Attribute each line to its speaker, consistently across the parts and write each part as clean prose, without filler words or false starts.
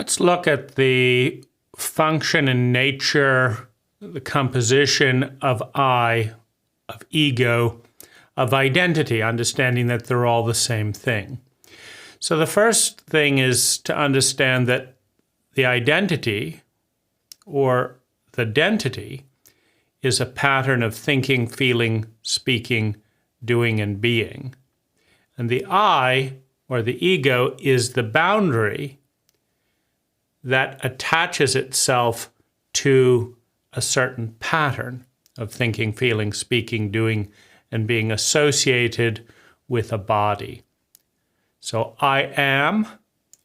Speaker 1: Let's look at the function and nature, the composition of I, of ego, of identity, understanding that they're all the same thing. So the first thing is to understand that the identity, or the identity, is a pattern of thinking, feeling, speaking, doing, and being. And the I, or the ego, is the boundary that attaches itself to a certain pattern of thinking, feeling, speaking, doing, and being associated with a body. So I am,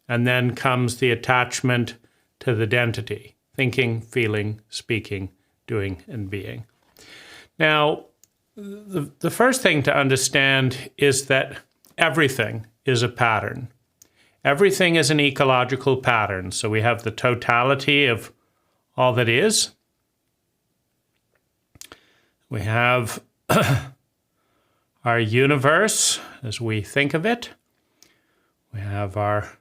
Speaker 1: and then comes the attachment to the identity, thinking, feeling, speaking, doing, and being. Now, the first thing to understand is that everything is a pattern. Everything is an ecological pattern. So we have the totality of all that is. We have our universe as we think of it. We have our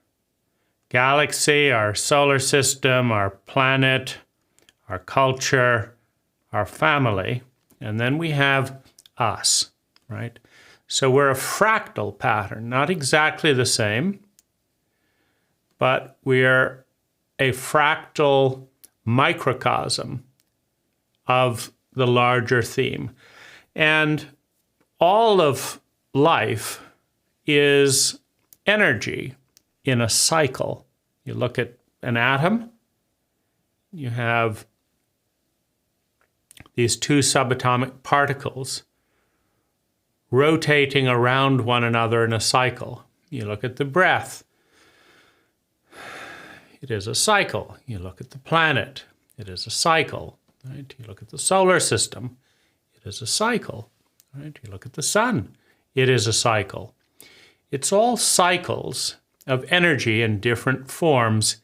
Speaker 1: galaxy, our solar system, our planet, our culture, our family, and then we have us, right? So we're a fractal pattern, not exactly the same, but we're a fractal microcosm of the larger theme. And all of life is energy in a cycle. You look at an atom, you have these two subatomic particles rotating around one another in a cycle. You look at the breath, it is a cycle. You look at the planet, it is a cycle. Right? You look at the solar system, it is a cycle. Right? You look at the sun, it is a cycle. It's all cycles of energy in different forms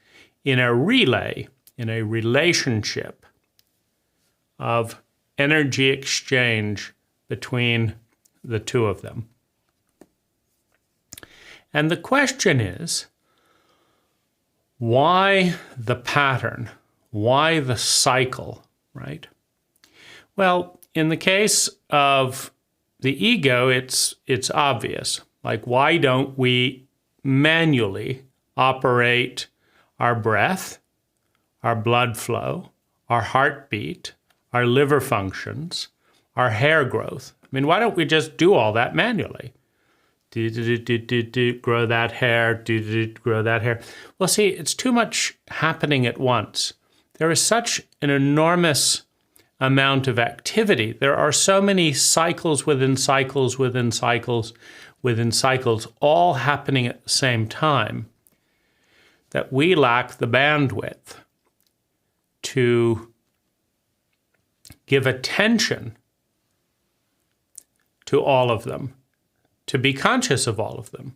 Speaker 1: in a relay, in a relationship of energy exchange between the two of them. And the question is, why the pattern? Why the cycle, right? Well, in the case of the ego, it's obvious. Like, why don't we manually operate our breath, our blood flow, our heartbeat, our liver functions, our hair growth? I mean, why don't we just do all that manually? Grow that hair, grow that hair. Well, see, it's too much happening at once. There is such an enormous amount of activity. There are so many cycles within cycles within cycles within cycles, all happening at the same time, that we lack the bandwidth to give attention to all of them, to be conscious of all of them.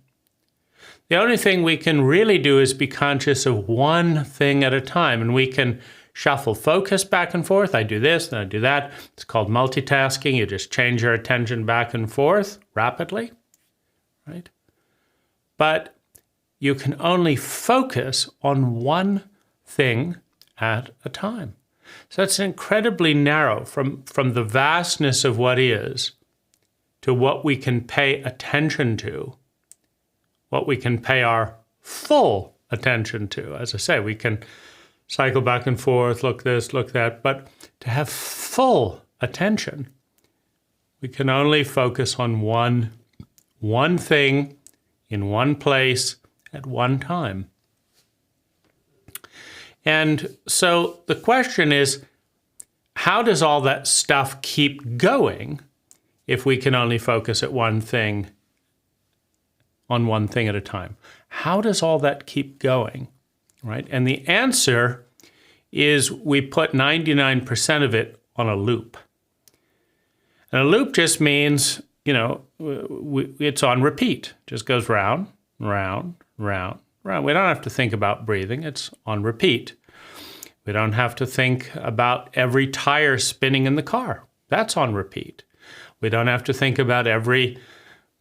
Speaker 1: The only thing we can really do is be conscious of one thing at a time, and we can shuffle focus back and forth. I do this, then I do that. It's called multitasking. You just change your attention back and forth rapidly, right? But you can only focus on one thing at a time. So it's incredibly narrow from the vastness of what is to what we can pay attention to, what we can pay our full attention to. As I say, we can cycle back and forth, look this, look that, but to have full attention, we can only focus on one thing in one place at one time. And so the question is, how does all that stuff keep going if we can only focus at one thing, on one thing at a time? How does all that keep going, right? And the answer is we put 99% of it on a loop. And a loop just means, it's on repeat. Just goes round, round, round, round. We don't have to think about breathing. It's on repeat. We don't have to think about every tire spinning in the car. That's on repeat. We don't have to think about every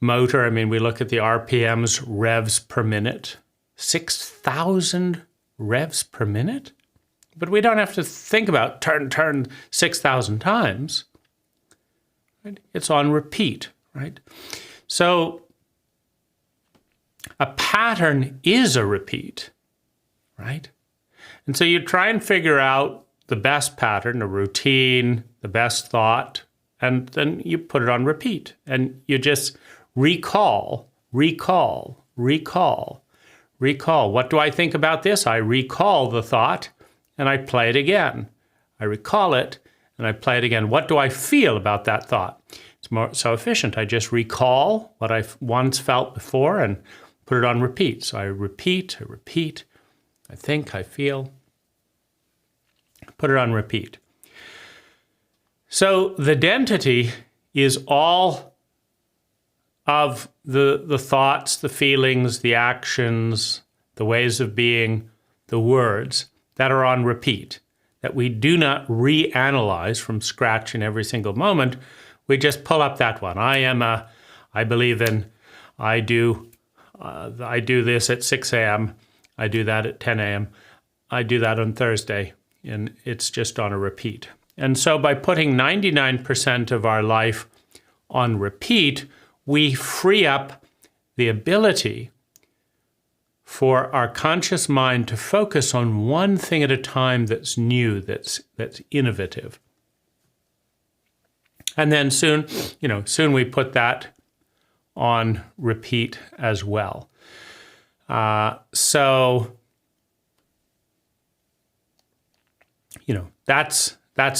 Speaker 1: motor. I mean, we look at the RPMs, revs per minute, 6,000 revs per minute. But we don't have to think about turn 6,000 times. Right? It's on repeat, right? So a pattern is a repeat, right? And so you try and figure out the best pattern, a routine, the best thought, and then you put it on repeat. And you just recall. What do I think about this? I recall the thought, and I play it again. I recall it, and I play it again. What do I feel about that thought? It's so efficient. I just recall what I once felt before and put it on repeat. So I repeat, I think, I feel, put it on repeat. So the identity is all of the thoughts, the feelings, the actions, the ways of being, the words that are on repeat, that we do not reanalyze from scratch in every single moment. We just pull up that one. I believe in, I do this at 6 a.m. I do that at 10 a.m. I do that on Thursday, and it's just on a repeat. And so by putting 99% of our life on repeat, we free up the ability for our conscious mind to focus on one thing at a time that's new, that's innovative. And then soon we put that on repeat as well. That's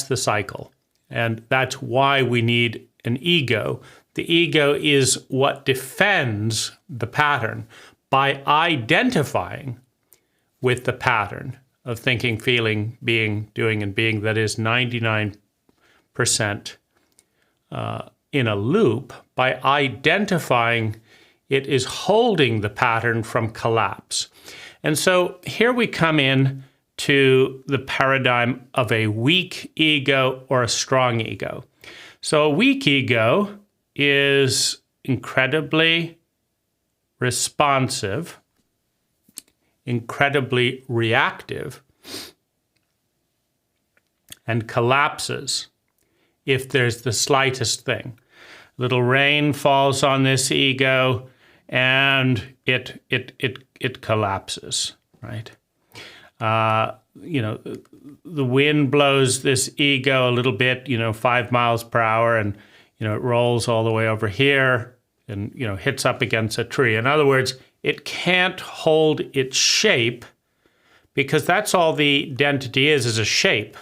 Speaker 1: the cycle. And that's why we need an ego. The ego is what defends the pattern by identifying with the pattern of thinking, feeling, being, doing, and being that is 99% in a loop. By identifying, it is holding the pattern from collapse. And so here we come in to the paradigm of a weak ego or a strong ego. So a weak ego is incredibly responsive, incredibly reactive, and collapses if there's the slightest thing. Little rain falls on this ego and it collapses, right? The wind blows this ego a little bit, 5 miles per hour, and it rolls all the way over here and hits up against a tree. In other words, it can't hold its shape because that's all the identity is a shape.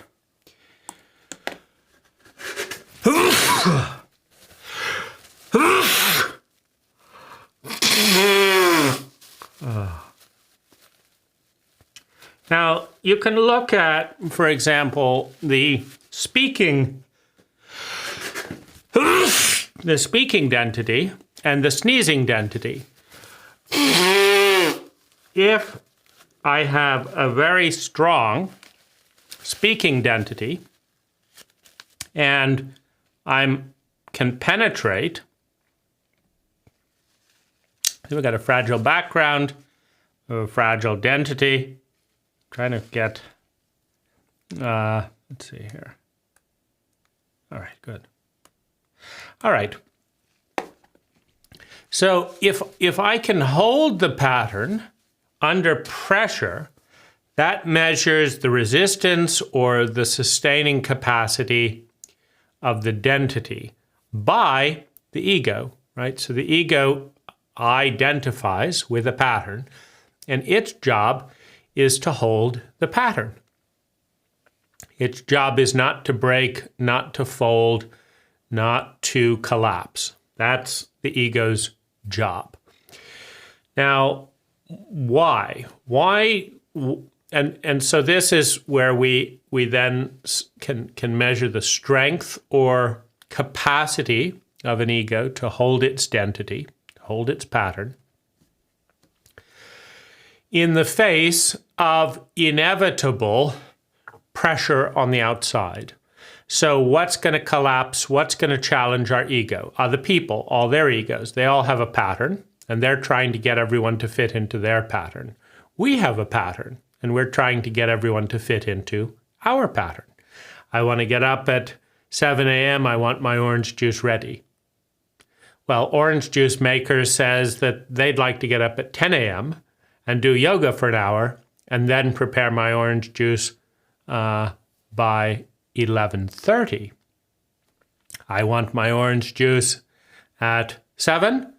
Speaker 1: Now, you can look at, for example, the speaking identity and the sneezing identity. If I have a very strong speaking identity and I can penetrate, we've got a fragile background, a fragile identity. Trying to get, let's see here. All right, good. All right. So if I can hold the pattern under pressure, that measures the resistance or the sustaining capacity of the identity by the ego, right? So the ego identifies with a pattern, and its job is to hold the pattern. Its job is not to break, not to fold, not to collapse. That's the ego's job. Now, why? And so this is where we then can measure the strength or capacity of an ego to hold its identity, to hold its pattern, in the face of inevitable pressure on the outside. So what's going to collapse? What's going to challenge our ego? Other people, all their egos, they all have a pattern, and they're trying to get everyone to fit into their pattern. We have a pattern, And we're trying to get everyone to fit into our pattern. I want to get up at 7 a.m. I want my orange juice ready. Well, Orange Juice Maker says that they'd like to get up at 10 a.m. and do yoga for an hour and then prepare my orange juice by 11:30. I want my orange juice at 7.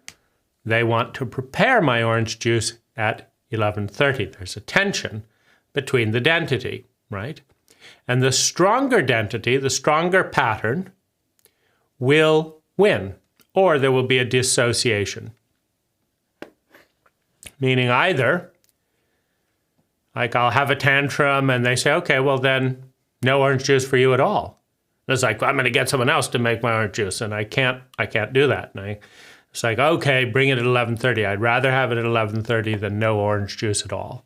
Speaker 1: They want to prepare my orange juice at 11:30. There's a tension between the density, right? And the stronger density, the stronger pattern, will win, or there will be a dissociation. Meaning either, like I'll have a tantrum and they say, okay, well then no orange juice for you at all. And it's like, I'm going to get someone else to make my orange juice, and I can't do that. And it's like, okay, bring it at 11:30. I'd rather have it at 11:30 than no orange juice at all.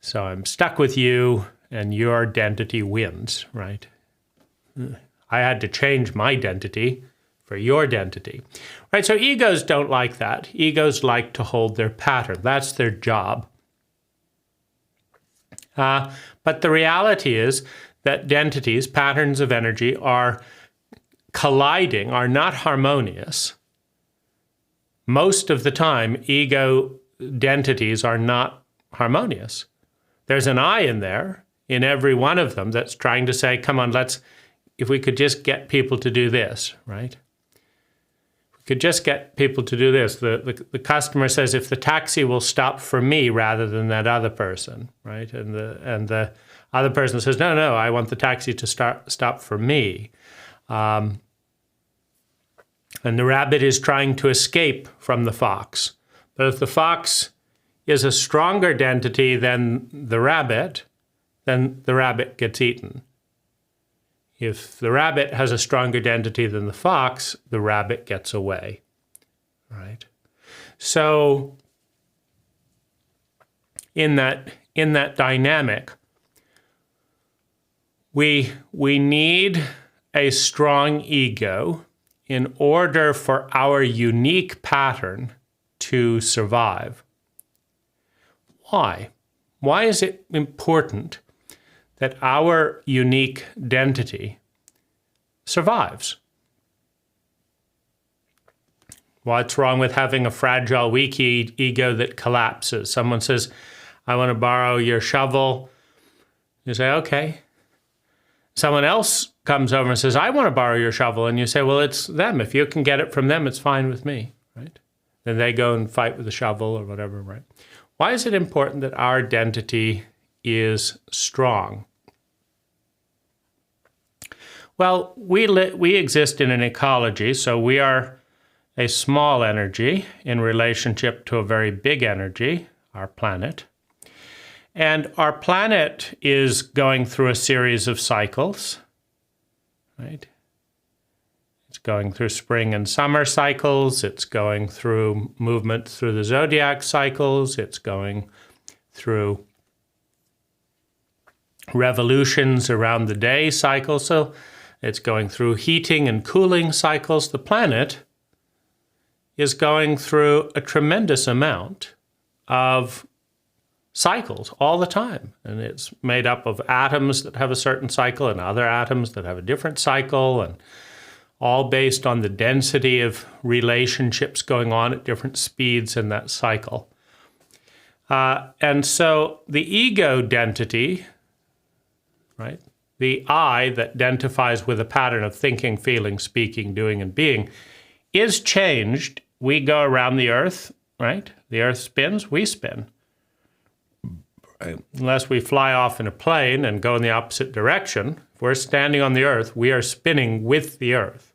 Speaker 1: So I'm stuck with you, and your identity wins, right? I had to change my identity for your identity, right? So egos don't like that. Egos like to hold their pattern. That's their job. But the reality is that identities, patterns of energy, are colliding, are not harmonious. Most of the time, ego identities are not harmonious. There's an I in there, in every one of them, that's trying to say, come on, if we could just get people to do this, right? If we could just get people to do this. The customer says, if the taxi will stop for me rather than that other person, right? And the other person says, no, I want the taxi to stop for me. And the rabbit is trying to escape from the fox. But if the fox is a stronger identity than the rabbit, then the rabbit gets eaten. If the rabbit has a stronger identity than the fox, the rabbit gets away, right? So in that dynamic, we need a strong ego in order for our unique pattern to survive. Why? Why is it important that our unique identity survives? What's wrong with having a fragile, weak ego that collapses? Someone says, I want to borrow your shovel. You say, okay. Someone else comes over and says, I want to borrow your shovel. And you say, well, it's them. If you can get it from them, it's fine with me, right? Then they go and fight with the shovel or whatever, right? Why is it important that our identity is strong? Well, we exist in an ecology, so we are a small energy in relationship to a very big energy, our planet. And our planet is going through a series of cycles, right? It's going through spring and summer cycles. It's going through movement through the zodiac cycles. It's going through revolutions around the day cycle. So it's going through heating and cooling cycles. The planet is going through a tremendous amount of cycles all the time. And it's made up of atoms that have a certain cycle and other atoms that have a different cycle, and all based on the density of relationships going on at different speeds in that cycle. And so the ego identity, right, the I that identifies with a pattern of thinking, feeling, speaking, doing, and being, is changed. We go around the earth, right? The earth spins, we spin. Unless we fly off in a plane and go in the opposite direction, if we're standing on the earth, we are spinning with the earth.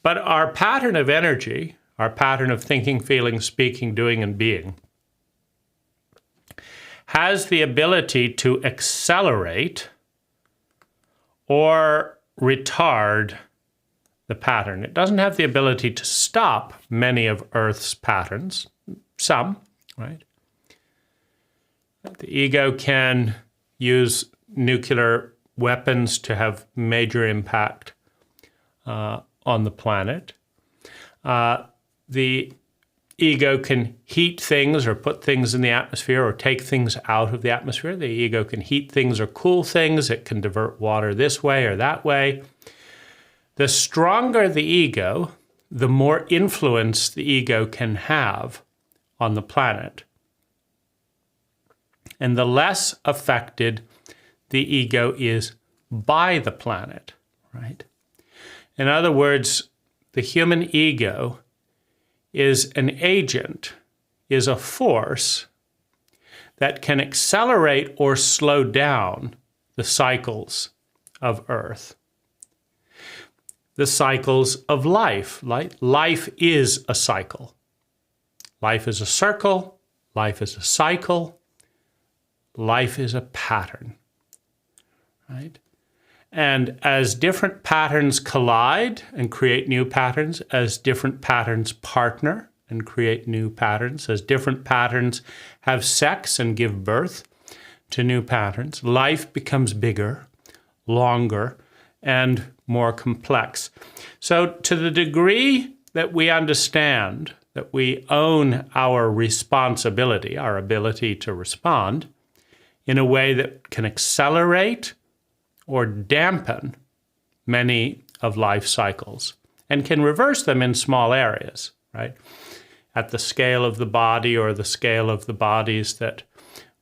Speaker 1: But our pattern of energy, our pattern of thinking, feeling, speaking, doing, and being, has the ability to accelerate or retard the pattern. It doesn't have the ability to stop many of Earth's patterns, some, right? The ego can use nuclear weapons to have major impact on the planet. The ego can heat things or put things in the atmosphere or take things out of the atmosphere. The ego can heat things or cool things. It can divert water this way or that way. The stronger the ego, the more influence the ego can have on the planet. And the less affected the ego is by the planet, right? In other words, the human ego is an agent, is a force that can accelerate or slow down the cycles of Earth. The cycles of life. Life is a cycle. Life is a circle. Life is a cycle. Life is a pattern, right? And as different patterns collide and create new patterns, as different patterns partner and create new patterns, as different patterns have sex and give birth to new patterns, life becomes bigger, longer, and more complex. So to the degree that we understand that we own our responsibility, our ability to respond, in a way that can accelerate or dampen many of life cycles and can reverse them in small areas, right? At the scale of the body or the scale of the bodies that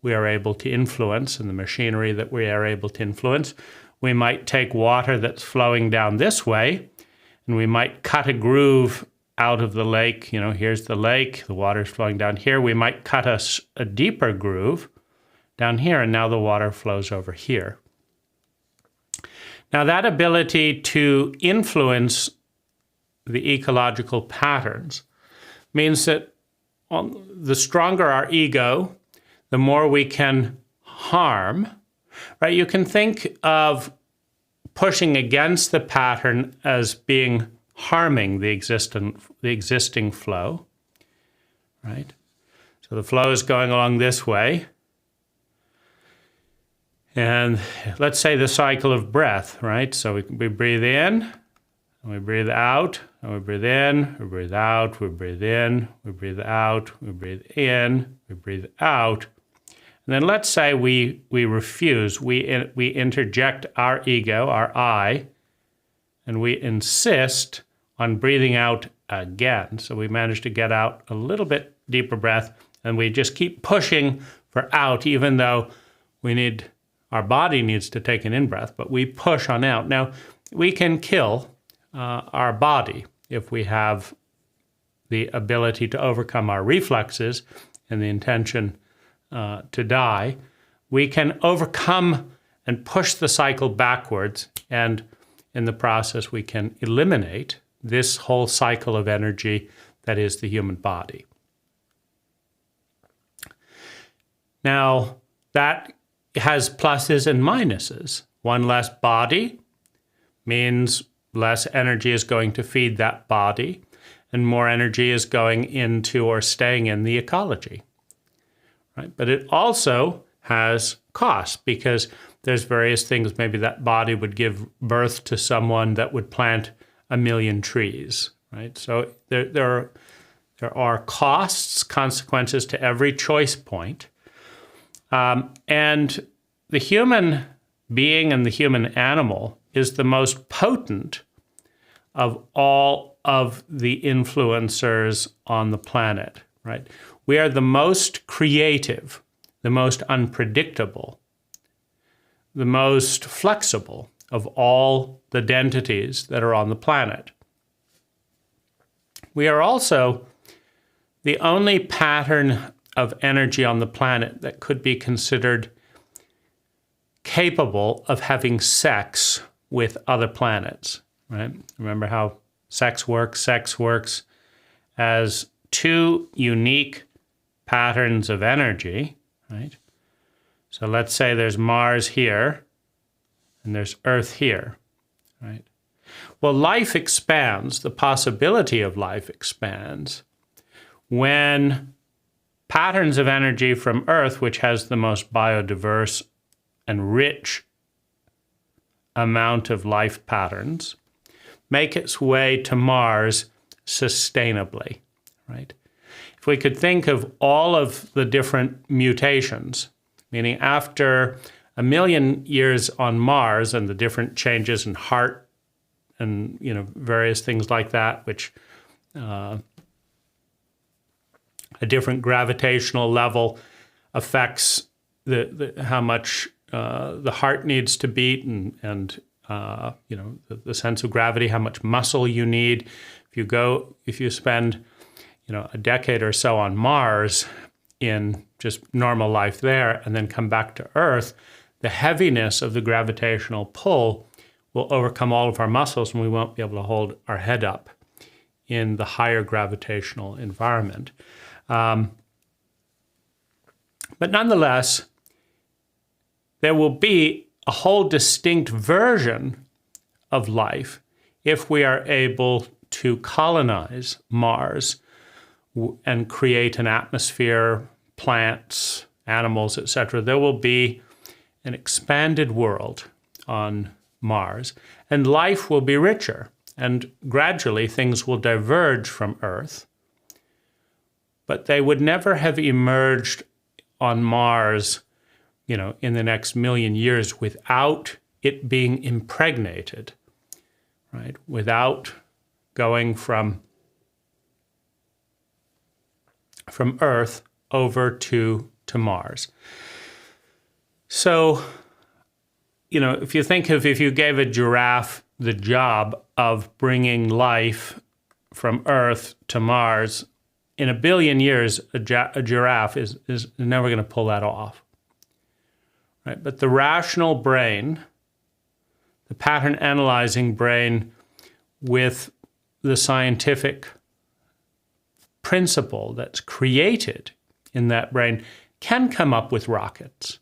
Speaker 1: we are able to influence and the machinery that we are able to influence, we might take water that's flowing down this way and we might cut a groove out of the lake. You know, here's the lake, the water's flowing down here. We might cut a deeper groove down here and now the water flows over here. Now, that ability to influence the ecological patterns means that the stronger our ego, the more we can harm, right? You can think of pushing against the pattern as being harming the existing flow, right? So the flow is going along this way. And let's say the cycle of breath, right? So we breathe in, and we breathe out, and we breathe in, we breathe out, we breathe in, we breathe out, we breathe in, we breathe out. And then let's say we refuse, we interject our ego, our I, and we insist on breathing out again. So we manage to get out a little bit deeper breath, and we just keep pushing for out, even though our body needs to take an in-breath, but we push on out. Now, we can kill our body if we have the ability to overcome our reflexes and the intention to die. We can overcome and push the cycle backwards, and in the process, we can eliminate this whole cycle of energy that is the human body. Now, that has pluses and minuses. One less body means less energy is going to feed that body, and more energy is going into or staying in the ecology, right? But it also has costs because there's various things. Maybe that body would give birth to someone that would plant 1 million trees, right? So there are costs, consequences to every choice point. And the human being and the human animal is the most potent of all of the influencers on the planet, right? We are the most creative, the most unpredictable, the most flexible of all the dentities that are on the planet. We are also the only pattern of energy on the planet that could be considered capable of having sex with other planets, right? Remember how sex works? Sex works as two unique patterns of energy, right? So let's say there's Mars here and there's Earth here, right? Well, life expands, the possibility of life expands when patterns of energy from Earth, which has the most biodiverse and rich amount of life patterns, make its way to Mars sustainably, right? if we could think of all of the different mutations, meaning after 1 million years on Mars and the different changes in heart and various things like that, which a different gravitational level affects how much the heart needs to beat and the sense of gravity, how much muscle you need. If you spend a decade or so on Mars in just normal life there and then come back to Earth, the heaviness of the gravitational pull will overcome all of our muscles and we won't be able to hold our head up in the higher gravitational environment. But nonetheless, there will be a whole distinct version of life if we are able to colonize Mars and create an atmosphere, plants, animals, etc. There will be an expanded world on Mars, and life will be richer, and gradually things will diverge from Earth, but they would never have emerged on Mars, in the next million years without it being impregnated, right? Without going from Earth over to Mars. So, if you gave a giraffe the job of bringing life from Earth to Mars, in 1 billion years, a giraffe is never going to pull that off. Right? But the rational brain, the pattern analyzing brain with the scientific principle that's created in that brain can come up with rockets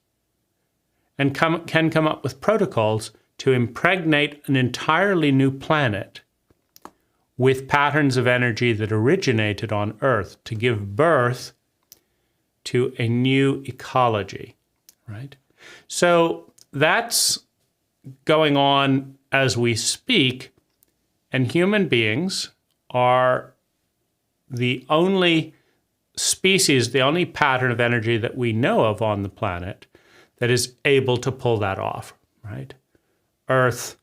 Speaker 1: and can come up with protocols to impregnate an entirely new planet with patterns of energy that originated on Earth to give birth to a new ecology, right? So that's going on as we speak, and human beings are the only species, the only pattern of energy that we know of on the planet that is able to pull that off, right? Earth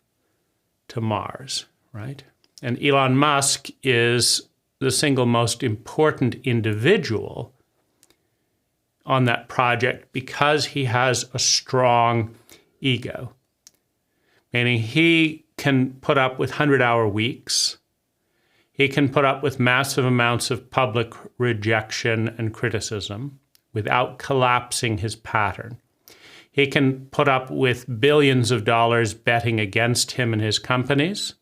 Speaker 1: to Mars, right? And Elon Musk is the single most important individual on that project because he has a strong ego, meaning he can put up with 100-hour weeks. He can put up with massive amounts of public rejection and criticism without collapsing his pattern. He can put up with billions of dollars betting against him and his companies.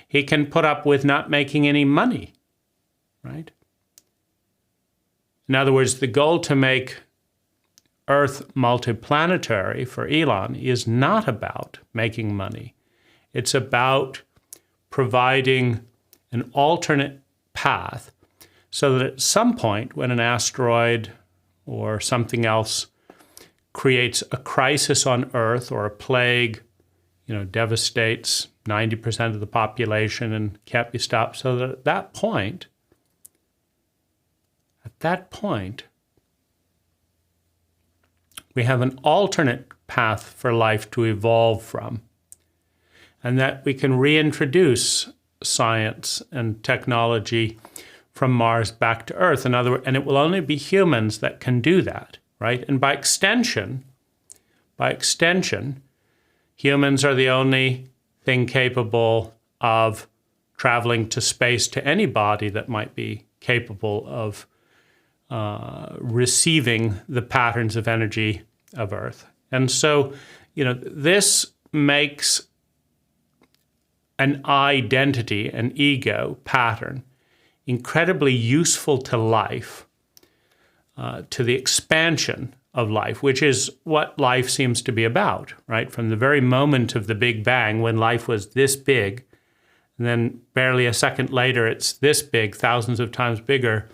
Speaker 1: He can put up with not making any money, right? In other words, the goal to make Earth multiplanetary for Elon is not about making money. It's about providing an alternate path so that at some point when an asteroid or something else creates a crisis on Earth or a plague, devastates 90% of the population and can't be stopped, so that at that point, we have an alternate path for life to evolve from, and that we can reintroduce science and technology from Mars back to Earth. In other words, and it will only be humans that can do that, right? And by extension, humans are the only thing capable of traveling to space to any body that might be capable of receiving the patterns of energy of Earth. And so, this makes an identity, an ego pattern, incredibly useful to life, to the expansion of life, which is what life seems to be about, right? From the very moment of the Big Bang, when life was this big, and then barely a second later, it's this big, thousands of times bigger,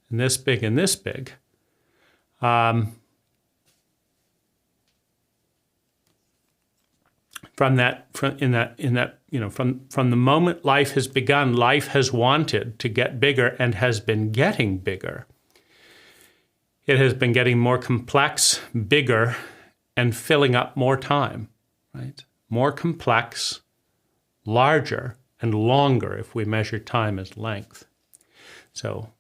Speaker 1: and this big, and this big. from the moment life has begun, life has wanted to get bigger and has been getting bigger. It has been getting more complex, bigger, and filling up more time, right? More complex, larger, and longer if we measure time as length. So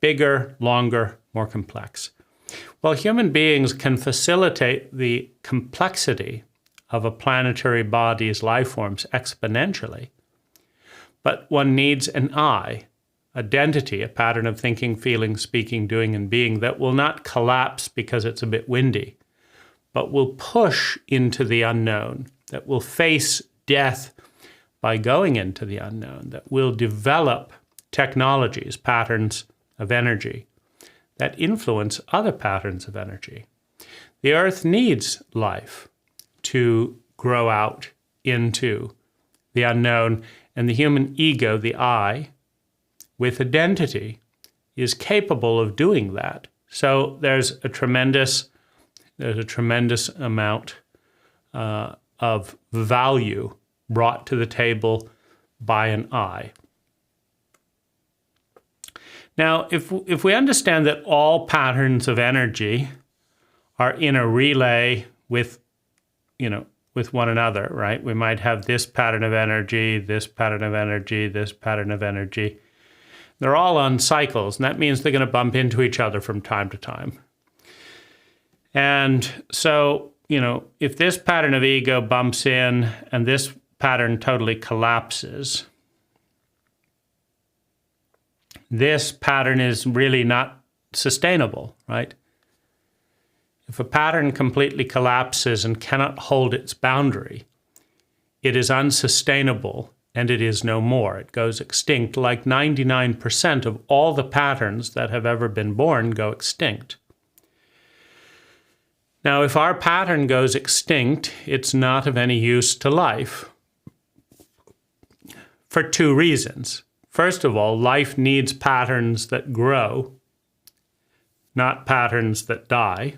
Speaker 1: bigger, longer, more complex. Well, human beings can facilitate the complexity of a planetary body's life forms exponentially. But one needs an I, identity, a pattern of thinking, feeling, speaking, doing, and being that will not collapse because it's a bit windy, but will push into the unknown, that will face death by going into the unknown, that will develop technologies, patterns of energy that influence other patterns of energy. The Earth needs life to grow out into the unknown, and the human ego, the I, with identity, is capable of doing that. So there's a tremendous amount of value brought to the table by an I. Now, if we understand that all patterns of energy are in a relay with one another, right? We might have this pattern of energy, this pattern of energy, this pattern of energy. They're all on cycles, and that means they're going to bump into each other from time to time. And so, if this pattern of ego bumps in and this pattern totally collapses, this pattern is really not sustainable, right? If a pattern completely collapses and cannot hold its boundary, it is unsustainable and it is no more. It goes extinct, like 99% of all the patterns that have ever been born go extinct. Now, if our pattern goes extinct, it's not of any use to life for two reasons. First of all, life needs patterns that grow, not patterns that die,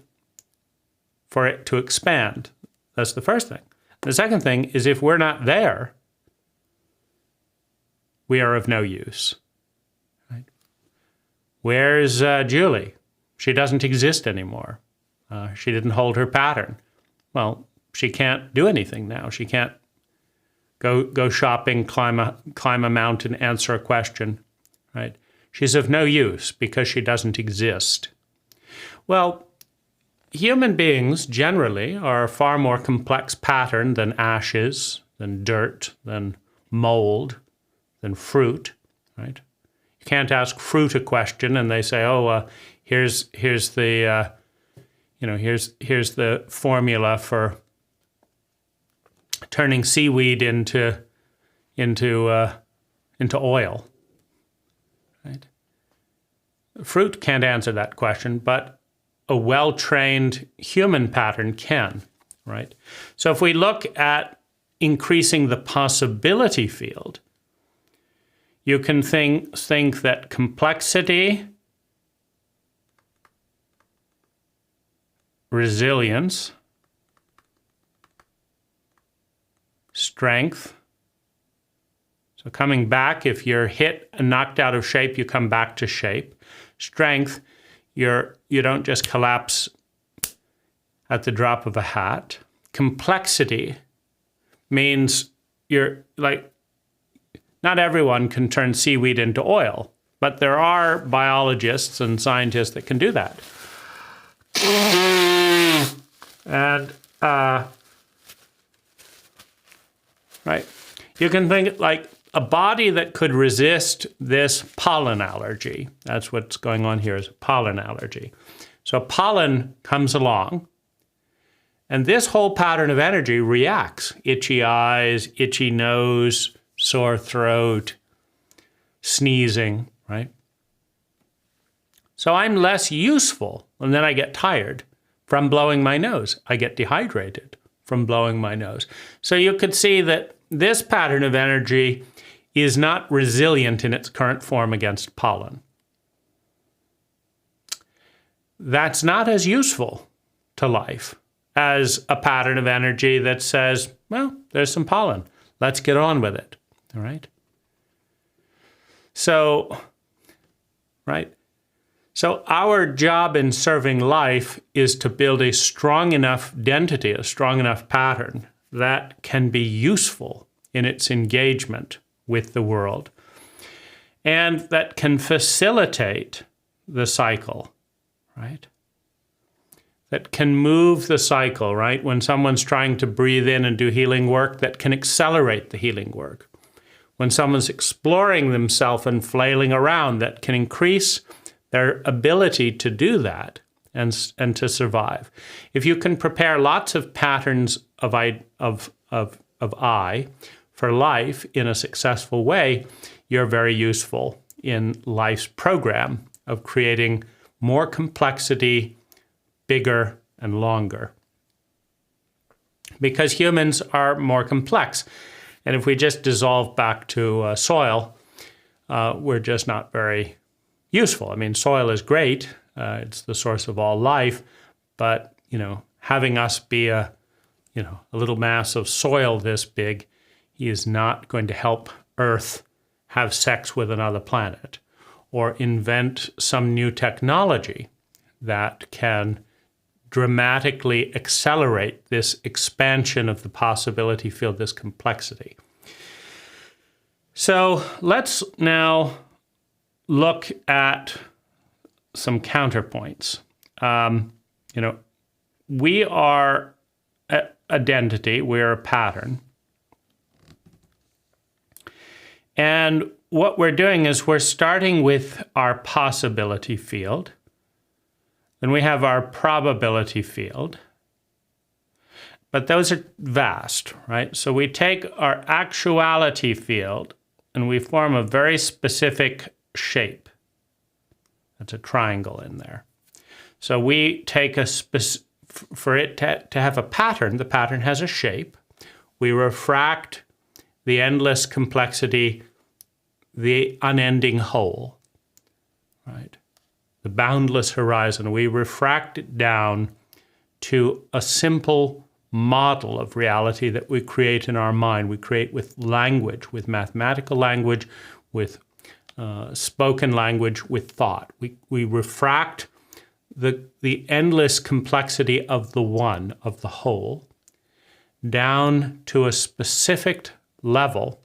Speaker 1: for it to expand. That's the first thing. The second thing is if we're not there, we are of no use. Right? Where's Julie? She doesn't exist anymore. She didn't hold her pattern. Well, she can't do anything now. She can't go shopping, climb a mountain, answer a question, right? She's of no use because she doesn't exist. Well, human beings generally are a far more complex pattern than ashes, than dirt, than mold, than fruit, right? You can't ask fruit a question and they say, here's the formula for turning seaweed into oil, right? Fruit can't answer that question, but a well-trained human pattern can, right? So if we look at increasing the possibility field, you can think that complexity, resilience, strength. So coming back, if you're hit and knocked out of shape, you come back to shape. Strength, you don't just collapse at the drop of a hat. Complexity means you're like, not everyone can turn seaweed into oil, but there are biologists and scientists that can do that. And, right, you can think like a body that could resist this pollen allergy. That's what's going on here is pollen allergy. So pollen comes along, and this whole pattern of energy reacts. Itchy eyes, itchy nose, sore throat, sneezing, right? So I'm less useful, and then I get tired from blowing my nose. I get dehydrated from blowing my nose. So you could see that this pattern of energy is not resilient in its current form against pollen. That's not as useful to life as a pattern of energy that says, well, there's some pollen. Let's get on with it. All right? So, right? So our job in serving life is to build a strong enough identity, a strong enough pattern that can be useful in its engagement with the world and that can facilitate the cycle, right? That can move the cycle, right? When someone's trying to breathe in and do healing work, that can accelerate the healing work. When someone's exploring themselves and flailing around, that can increase their ability to do that and to survive. If you can prepare lots of patterns of I for life in a successful way, you're very useful in life's program of creating more complexity, bigger and longer. Because humans are more complex. And if we just dissolve back to soil, we're just not very useful. I mean, soil is great. It's the source of all life. But, having us be a little mass of soil this big is not going to help Earth have sex with another planet or invent some new technology that can dramatically accelerate this expansion of the possibility field, this complexity. So let's now look at some counterpoints. We are an identity, we're a pattern. And what we're doing is we're starting with our possibility field. Then we have our probability field. But those are vast, right? So we take our actuality field and we form a very specific shape. That's a triangle in there. So we take for it to have a pattern, the pattern has a shape. We refract the endless complexity, the unending whole, right? The boundless horizon. We refract it down to a simple model of reality that we create in our mind. We create with language, with mathematical language, with spoken language, with thought. We refract the endless complexity of the one, of the whole, down to a specific level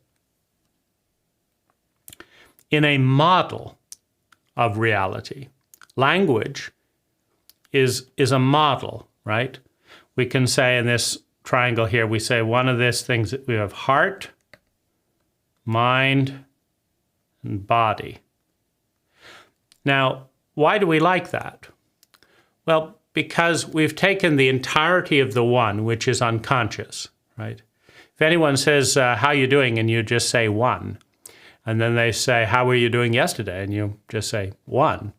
Speaker 1: in a model of reality. Language is a model, right? We can say in this triangle here, we say one of these things, we have heart, mind, and body. Now, why do we like that? Well, because we've taken the entirety of the one, which is unconscious, right? If anyone says, how are you doing? And you just say one. And then they say, how were you doing yesterday? And you just say one.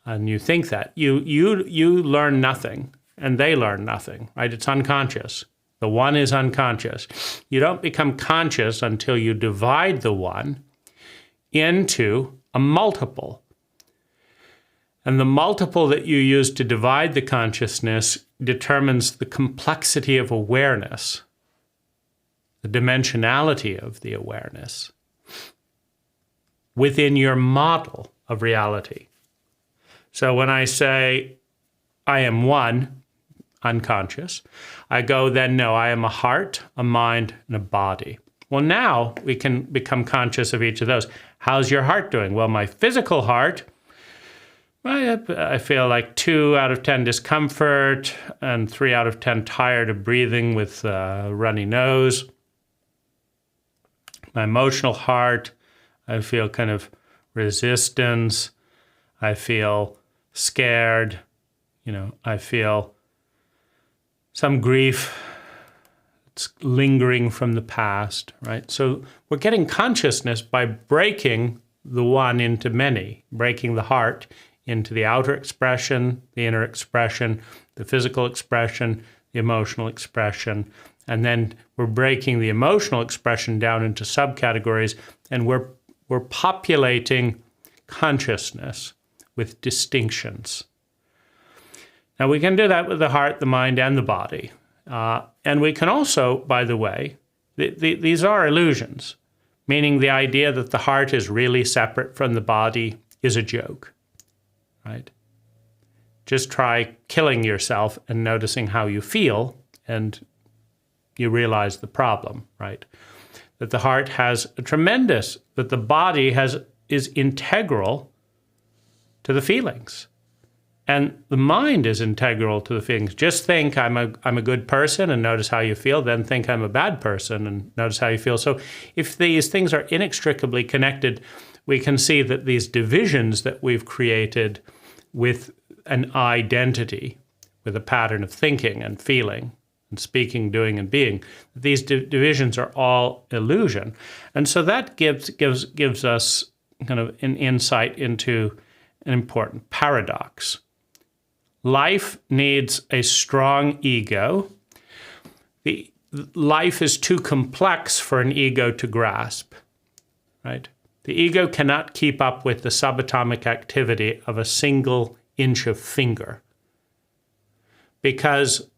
Speaker 1: And you think that. You learn nothing, and they learn nothing, right? It's unconscious. The one is unconscious. You don't become conscious until you divide the one into a multiple. And the multiple that you use to divide the consciousness determines the complexity of awareness, the dimensionality of the awareness within your model of reality. So when I say, I am one, unconscious, I go then, no, I am a heart, a mind, and a body. Well, now we can become conscious of each of those. How's your heart doing? Well, my physical heart, I feel like 2 out of 10 discomfort and 3 out of 10 tired of breathing with a runny nose. My emotional heart, I feel kind of resistance. I feel scared. I feel some grief. It's lingering from the past, right? So we're getting consciousness by breaking the one into many, breaking the heart into the outer expression, the inner expression, the physical expression, the emotional expression. And then we're breaking the emotional expression down into subcategories, and we're populating consciousness with distinctions. Now, we can do that with the heart, the mind, and the body. And we can also, by the way, these are illusions, meaning the idea that the heart is really separate from the body is a joke, right? Just try killing yourself and noticing how you feel, and you realize the problem, right? That the heart has a tremendous, that the body is integral to the feelings. And the mind is integral to the feelings. Just think I'm a good person and notice how you feel, then think I'm a bad person and notice how you feel. So if these things are inextricably connected, we can see that these divisions that we've created with an identity, with a pattern of thinking and feeling and speaking, doing, and being, these divisions are all illusion. And so that gives us kind of an insight into an important paradox. Life needs a strong ego. Life is too complex for an ego to grasp, right? The ego cannot keep up with the subatomic activity of a single inch of finger, because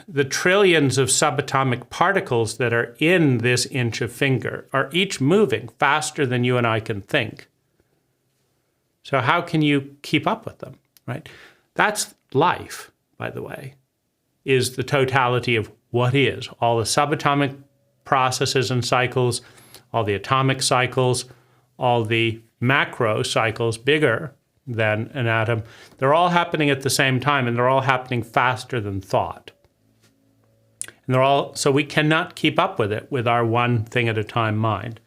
Speaker 1: the trillions of subatomic particles that are in this inch of finger are each moving faster than you and I can think. So how can you keep up with them, right? That's life, by the way, is the totality of what is. All the subatomic processes and cycles, all the atomic cycles, all the macro cycles, bigger than an atom, they're all happening at the same time, and they're all happening faster than thought. And they're all, so we cannot keep up with it with our one thing at a time mind.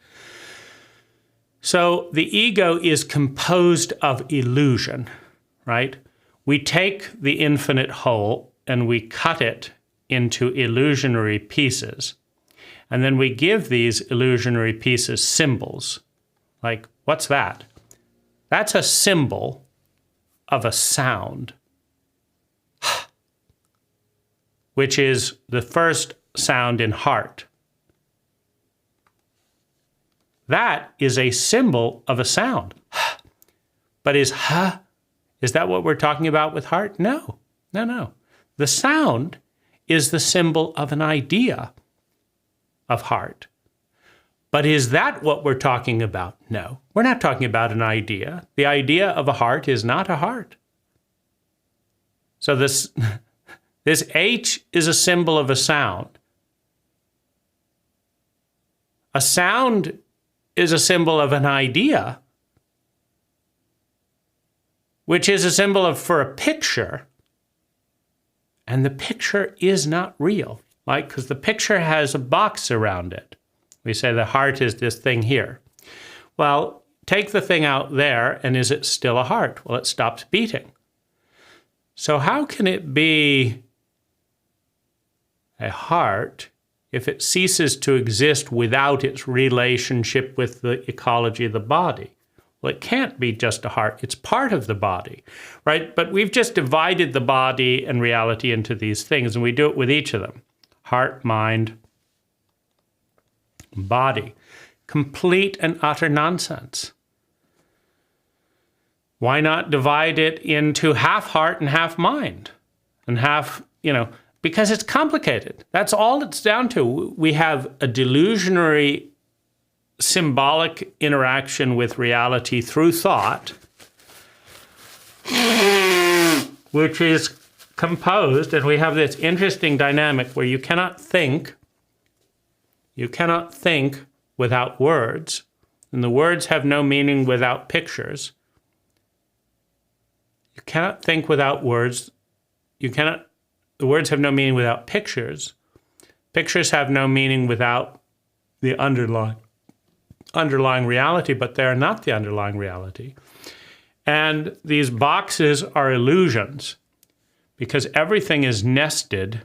Speaker 1: So the ego is composed of illusion, right? We take the infinite whole and we cut it into illusionary pieces. And then we give these illusionary pieces symbols. Like, what's that? That's a symbol of a sound, which is the first sound in heart. That is a symbol of a sound. But is that what we're talking about with heart? No. The sound is the symbol of an idea of heart. But is that what we're talking about? No. We're not talking about an idea. The idea of a heart is not a heart. So this H is a symbol of a sound. A sound is a symbol of an idea, which is a symbol of for a picture. And the picture is not real, right? Because the picture has a box around it. We say the heart is this thing here. Well, take the thing out there, and is it still a heart? Well, it stops beating. So how can it be a heart if it ceases to exist without its relationship with the ecology of the body? Well, it can't be just a heart. It's part of the body, right? But we've just divided the body and reality into these things, and we do it with each of them. Heart, mind, body. Complete and utter nonsense. Why not divide it into half heart and half mind? And half, because it's complicated. That's all it's down to. We have a delusionary symbolic interaction with reality through thought, which is composed, and we have this interesting dynamic where you cannot think without words, and the words have no meaning without pictures. You cannot think without words. The words have no meaning without pictures. Pictures have no meaning without the underlying reality, but they're not the underlying reality. And these boxes are illusions because everything is nested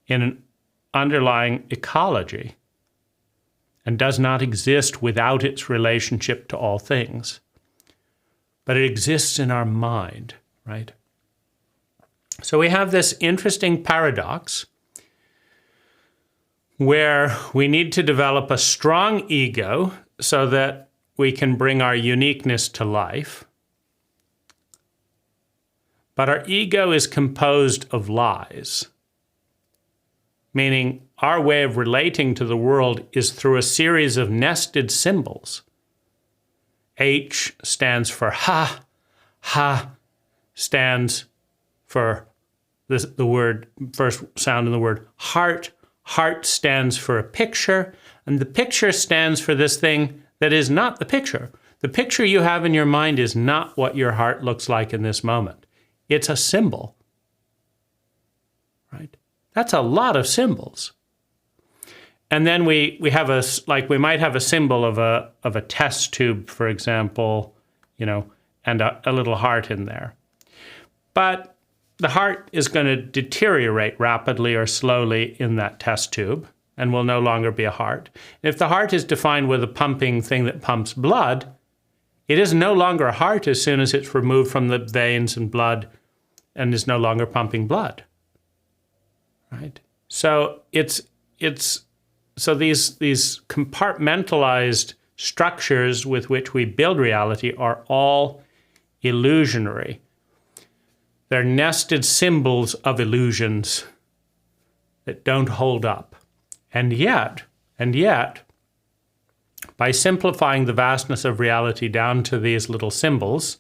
Speaker 1: in an underlying ecology and does not exist without its relationship to all things. But it exists in our mind, right? So we have this interesting paradox where we need to develop a strong ego so that we can bring our uniqueness to life. But our ego is composed of lies, meaning our way of relating to the world is through a series of nested symbols. H stands for ha, ha stands for the word, first sound in the word heart. Heart stands for a picture, and the picture stands for this thing that is not the picture. The picture you have in your mind is not what your heart looks like in this moment. It's a symbol, right? That's a lot of symbols. And then we have we might have a symbol of a test tube, for example, and a little heart in there. But the heart is going to deteriorate rapidly or slowly in that test tube and will no longer be a heart. If the heart is defined with a pumping thing that pumps blood, it is no longer a heart as soon as it's removed from the veins and blood and is no longer pumping blood. Right? So so these compartmentalized structures with which we build reality are all illusionary. They're nested symbols of illusions that don't hold up. And yet, by simplifying the vastness of reality down to these little symbols,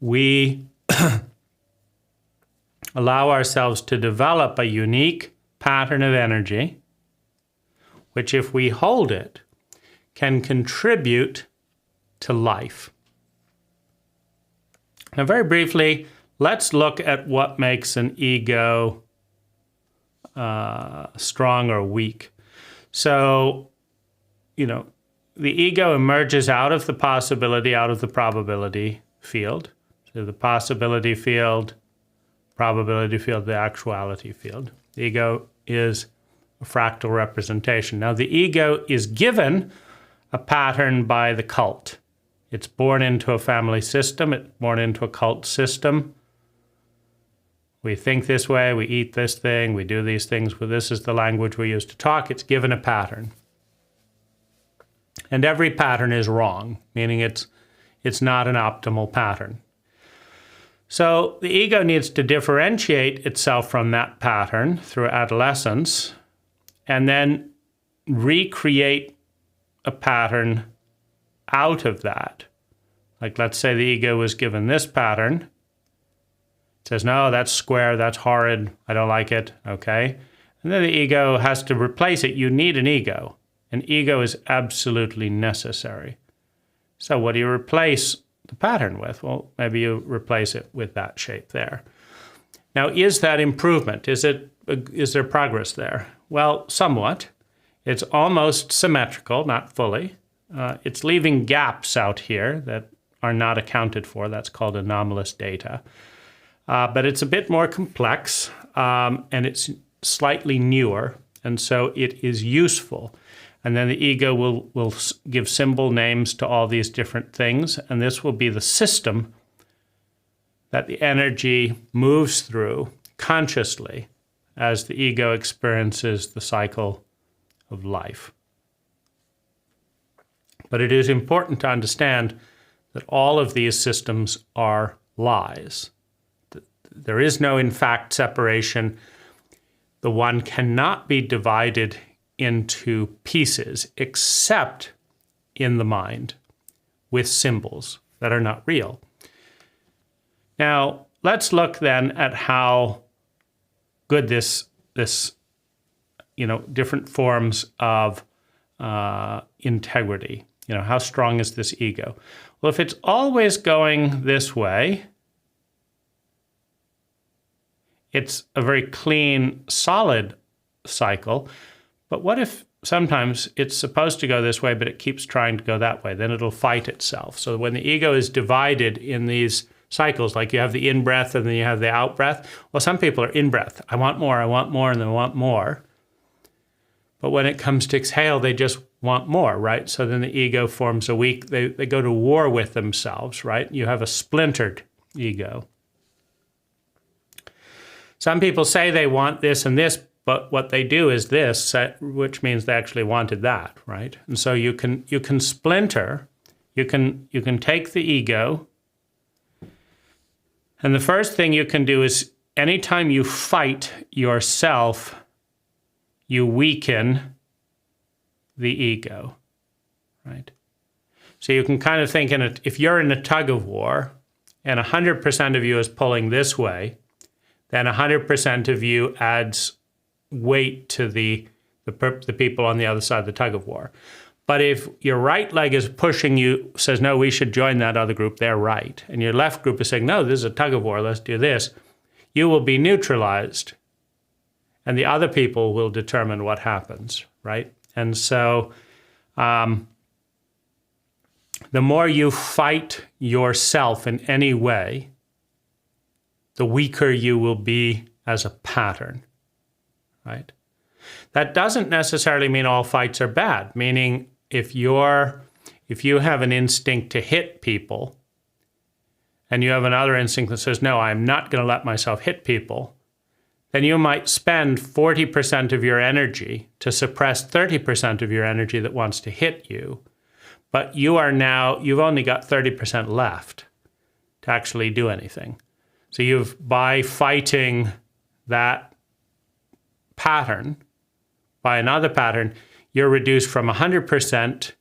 Speaker 1: we allow ourselves to develop a unique pattern of energy, which, if we hold it, can contribute to life. Now, very briefly, let's look at what makes an ego strong or weak. So, the ego emerges out of the possibility, out of the probability field. So the possibility field, probability field, the actuality field. The ego is a fractal representation. Now, the ego is given a pattern by the cult. It's born into a family system. It's born into a cult system. We think this way, we eat this thing, we do these things. Well, this is the language we use to talk. It's given a pattern. And every pattern is wrong, meaning it's not an optimal pattern. So the ego needs to differentiate itself from that pattern through adolescence and then recreate a pattern out of that. Like, let's say the ego was given this pattern. It says, no, that's square, that's horrid, I don't like it, okay? And then the ego has to replace it. You need an ego. An ego is absolutely necessary. So what do you replace the pattern with? Well, maybe you replace it with that shape there. Now, is that improvement? Is there progress there? Well, somewhat. It's almost symmetrical, not fully. It's leaving gaps out here that are not accounted for. That's called anomalous data. But it's a bit more complex, and it's slightly newer, and so it is useful. And then the ego will give symbol names to all these different things, and this will be the system that the energy moves through consciously as the ego experiences the cycle of life. But it is important to understand that all of these systems are lies. There is no, in fact, separation. The one cannot be divided into pieces except in the mind with symbols that are not real. Now, let's look then at how good this different forms of integrity. How strong is this ego? Well, if it's always going this way, it's a very clean, solid cycle. But what if sometimes it's supposed to go this way, but it keeps trying to go that way? Then it'll fight itself. So when the ego is divided in these cycles, like you have the in-breath and then you have the out-breath, well, some people are in-breath. I want more, and then I want more. But when it comes to exhale, they just want more, right? So then the ego forms a weak, they go to war with themselves, right? You have a splintered ego. Some people say they want this and this, but what they do is this, which means they actually wanted that, right? And so you can splinter you can take the ego, and the first thing you can do is anytime you fight yourself, you weaken the ego, right? So you can kind of think if you're in a tug of war and 100% of you is pulling this way, then 100% of you adds weight to the people on the other side of the tug of war. But if your right leg is pushing you, says, no, we should join that other group, they're right. And your left group is saying, no, this is a tug of war, let's do this. You will be neutralized. And the other people will determine what happens, right? And so the more you fight yourself in any way, the weaker you will be as a pattern, right? That doesn't necessarily mean all fights are bad, meaning if you have an instinct to hit people and you have another instinct that says, no, I'm not going to let myself hit people, then you might spend 40% of your energy to suppress 30% of your energy that wants to hit you. But you've only got 30% left to actually do anything. So by fighting that pattern by another pattern, you're reduced from 100%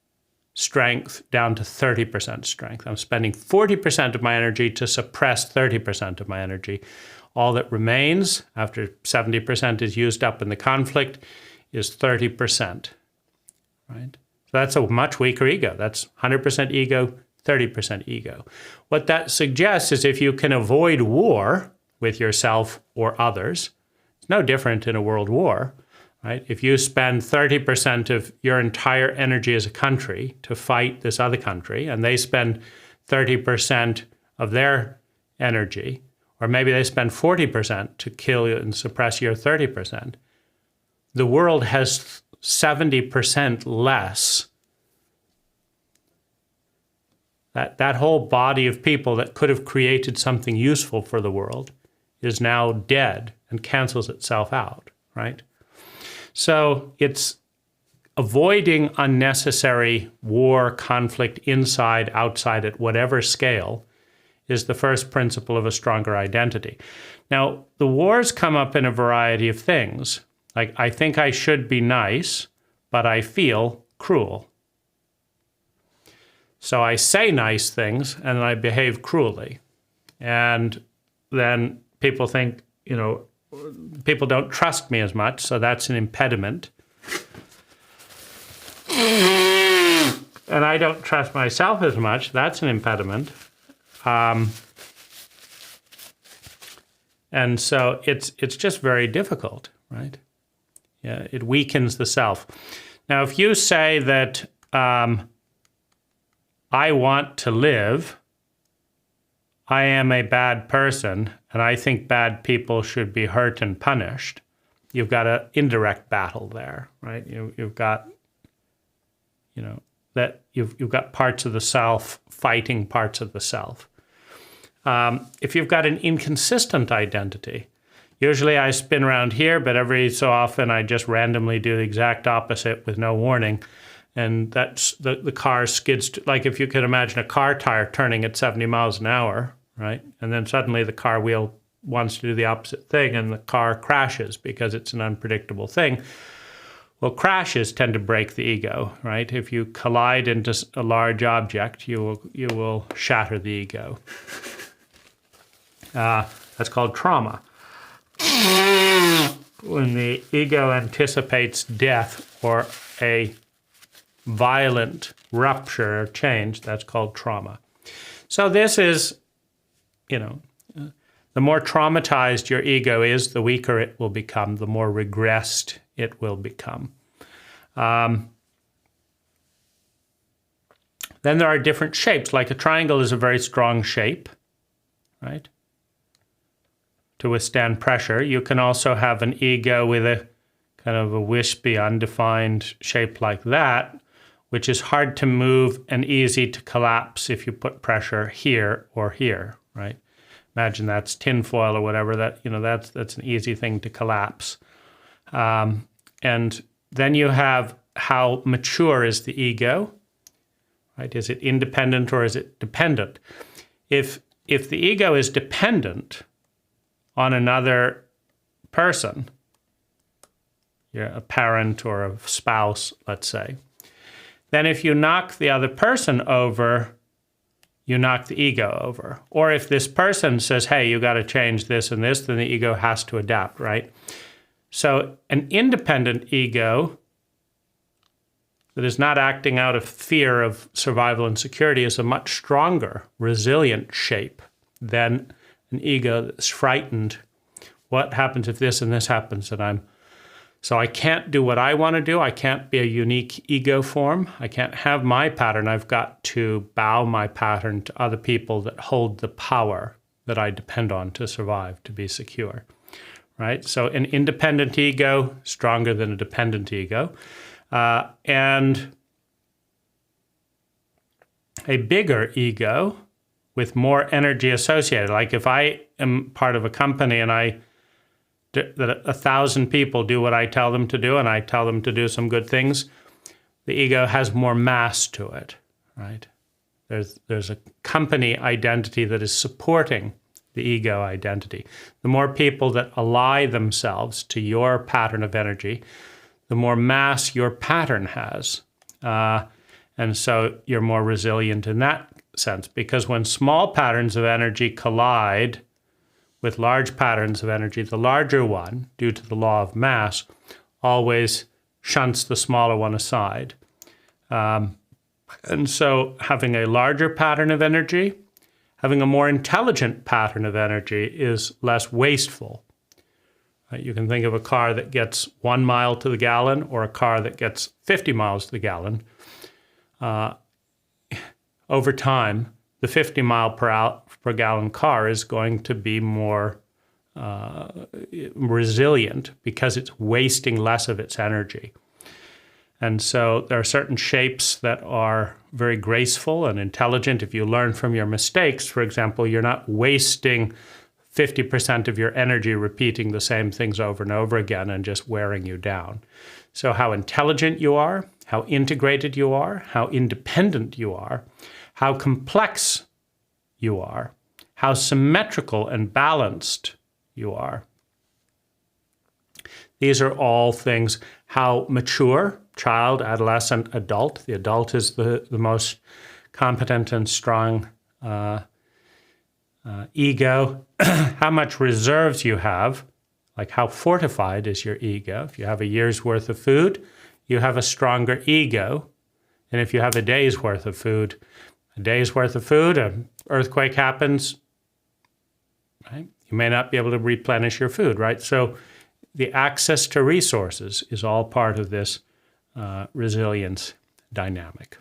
Speaker 1: strength down to 30% strength. I'm spending 40% of my energy to suppress 30% of my energy. All that remains after 70% is used up in the conflict is 30%, right? So that's a much weaker ego. That's 100% ego, 30% ego. What that suggests is if you can avoid war with yourself or others, it's no different in a world war, right? If you spend 30% of your entire energy as a country to fight this other country, and they spend 30% of their energy, or maybe they spend 40% to kill you and suppress your 30%, the world has 70% less. That whole body of people that could have created something useful for the world is now dead and cancels itself out, right? So it's avoiding unnecessary war, conflict, inside, outside, at whatever scale, is the first principle of a stronger identity. Now, the wars come up in a variety of things. Like, I think I should be nice, but I feel cruel. So I say nice things and I behave cruelly. And then people think, people don't trust me as much, so that's an impediment. And I don't trust myself as much, that's an impediment. And so it's just very difficult, right? Yeah, it weakens the self. Now, if you say that I want to live, I am a bad person, and I think bad people should be hurt and punished, you've got an indirect battle there, right? You've got, that you've got parts of the self fighting parts of the self. If you've got an inconsistent identity, usually I spin around here, but every so often I just randomly do the exact opposite with no warning. And that's the car skids, like if you could imagine a car tire turning at 70 miles an hour, right? And then suddenly the car wheel wants to do the opposite thing and the car crashes because it's an unpredictable thing. Well, crashes tend to break the ego, right? If you collide into a large object, you will shatter the ego. That's called trauma. When the ego anticipates death or a violent rupture or change, that's called trauma. So this is, the more traumatized your ego is, the weaker it will become, the more regressed it will become. Then there are different shapes, like a triangle is a very strong shape, right? To withstand pressure. You can also have an ego with a kind of a wispy, undefined shape like that, which is hard to move and easy to collapse if you put pressure here or here, right? Imagine that's tinfoil or whatever, that's an easy thing to collapse. And then you have how mature is the ego, right? Is it independent or is it dependent? If the ego is dependent on another person, you're a parent or a spouse, let's say, then if you knock the other person over, you knock the ego over. Or if this person says, hey, you got to change this and this, then the ego has to adapt, right? So an independent ego that is not acting out of fear of survival and security is a much stronger, resilient shape than an ego that's frightened. What happens if this and this happens? So I can't do what I want to do. I can't be a unique ego form. I can't have my pattern. I've got to bow my pattern to other people that hold the power that I depend on to survive, to be secure, right? So an independent ego, stronger than a dependent ego. And a bigger ego with more energy associated. Like if I am part of a company and that 1,000 people do what I tell them to do and I tell them to do some good things, the ego has more mass to it, right? There's a company identity that is supporting the ego identity. The more people that ally themselves to your pattern of energy, the more mass your pattern has. And so you're more resilient in that sense, because when small patterns of energy collide with large patterns of energy, the larger one, due to the law of mass, always shunts the smaller one aside. And so having a larger pattern of energy, having a more intelligent pattern of energy is less wasteful. You can think of a car that gets 1 mile to the gallon or a car that gets 50 miles to the gallon. Over time, the 50 mile per gallon car is going to be more resilient because it's wasting less of its energy. And so there are certain shapes that are very graceful and intelligent. If you learn from your mistakes, for example, you're not wasting 50% of your energy repeating the same things over and over again and just wearing you down. So how intelligent you are, how integrated you are, how independent you are, how complex you are, how symmetrical and balanced you are. These are all things, how mature, child, adolescent, adult. The adult is the most competent and strong ego, how much reserves you have, like how fortified is your ego. If you have a year's worth of food, you have a stronger ego. And if you have a day's worth of food, an earthquake happens, right? You may not be able to replenish your food, right? So the access to resources is all part of this resilience dynamic.